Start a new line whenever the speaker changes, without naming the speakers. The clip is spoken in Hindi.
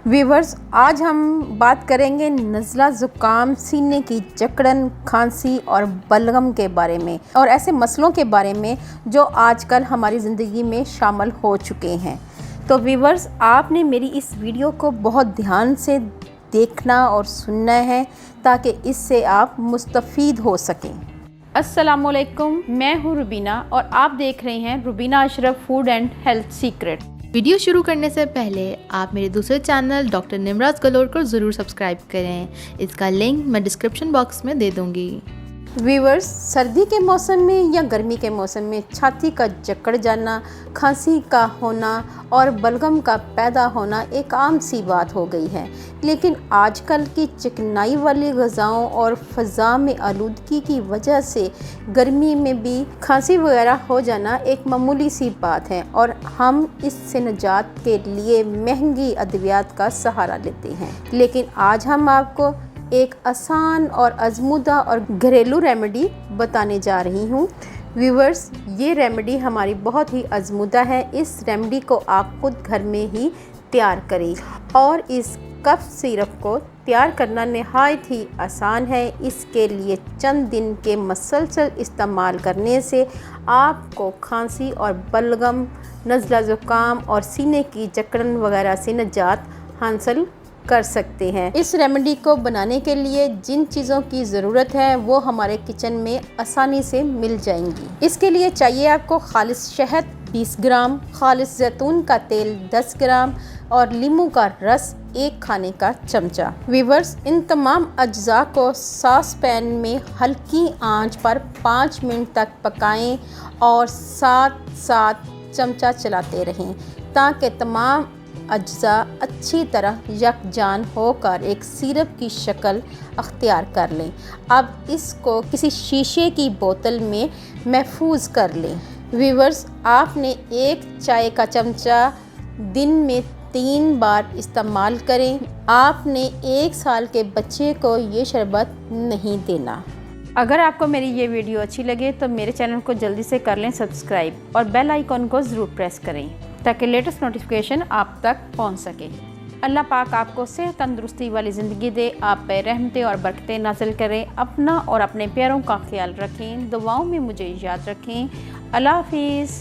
व्यूवर्स, आज हम बात करेंगे नज़ला, ज़ुकाम, सीने की जकड़न, खांसी और बलगम के बारे में और ऐसे मसलों के बारे में जो आजकल हमारी ज़िंदगी में शामिल हो चुके हैं। तो व्यूवर्स, आपने मेरी इस वीडियो को बहुत ध्यान से देखना और सुनना है ताकि इससे आप मुस्तफ़ीद हो सकें। अस्सलामुअलैकुम, मैं हूँ रुबीना और आप देख रहे हैं Rubina Ashraf food and health secret.
Video शुरू करने से पहले आप मेरे दूसरे चैनल डॉक्टर निमराज गलोर को ज़रूर सब्सक्राइब करें। इसका लिंक मैं डिस्क्रिप्शन बॉक्स में दे दूंगी।
व्यूवर्स, सर्दी के मौसम में या गर्मी के मौसम में छाती का जकड़ जाना, खांसी का होना और बलगम का पैदा होना एक आम सी बात हो गई है। लेकिन आजकल की चिकनाई वाली ग़िज़ाओं और फ़ज़ा में आलूदगी की वजह से गर्मी में भी खांसी वगैरह हो जाना एक मामूली सी बात है और हम इससे निजात के लिए महंगी अद्वियात का सहारा लेते हैं। लेकिन आज हम आपको एक आसान और आजमूदा और घरेलू रेमेडी बताने जा रही हूँ। व्यूवर्स, ये रेमेडी हमारी बहुत ही आजमूदा है। इस रेमेडी को आप खुद घर में ही तैयार करें और इस कफ सिरप को तैयार करना नहायत ही आसान है। इसके लिए चंद दिन के मसलसल इस्तेमाल करने से आपको खांसी और बलगम, नज़ला, ज़ुकाम और सीने की जकड़न वगैरह से निजात हासिल कर सकते हैं। इस रेमेडी को बनाने के लिए जिन चीज़ों की ज़रूरत है वो हमारे किचन में आसानी से मिल जाएंगी। इसके लिए चाहिए आपको खालिस शहद 20 ग्राम, खालिस जैतून का तेल 10 ग्राम और नींबू का रस 1 खाने का चमचा। व्यूवर्स, इन तमाम अज्जा को सॉस पैन में हल्की आंच पर 5 मिनट तक पकाएं और साथ साथ चमचा चलाते रहें ताकि तमाम अज्जा अच्छी तरह यकजान होकर एक सिरप की शक्ल अख्तियार कर लें। अब इसको किसी शीशे की बोतल में महफूज कर लें। व्यूवर्स, आपने 1 चाय का चमचा दिन में 3 बार इस्तेमाल करें। आपने 1 साल के बच्चे को ये शरबत नहीं देना। अगर आपको मेरी ये वीडियो अच्छी लगे तो मेरे चैनल को जल्दी से कर लें सब्सक्राइब और बेल आइकॉन को ज़रूर प्रेस करें ताकि लेटेस्ट नोटिफिकेशन आप तक पहुंच सके। अल्लाह पाक आपको सेहत तंदुरुस्ती वाली ज़िंदगी दे, आप पे रहमतें और बरकतें नाज़िल करें। अपना और अपने प्यारों का ख्याल रखें, दुआओं में मुझे याद रखें। अल्लाह हाफिज़।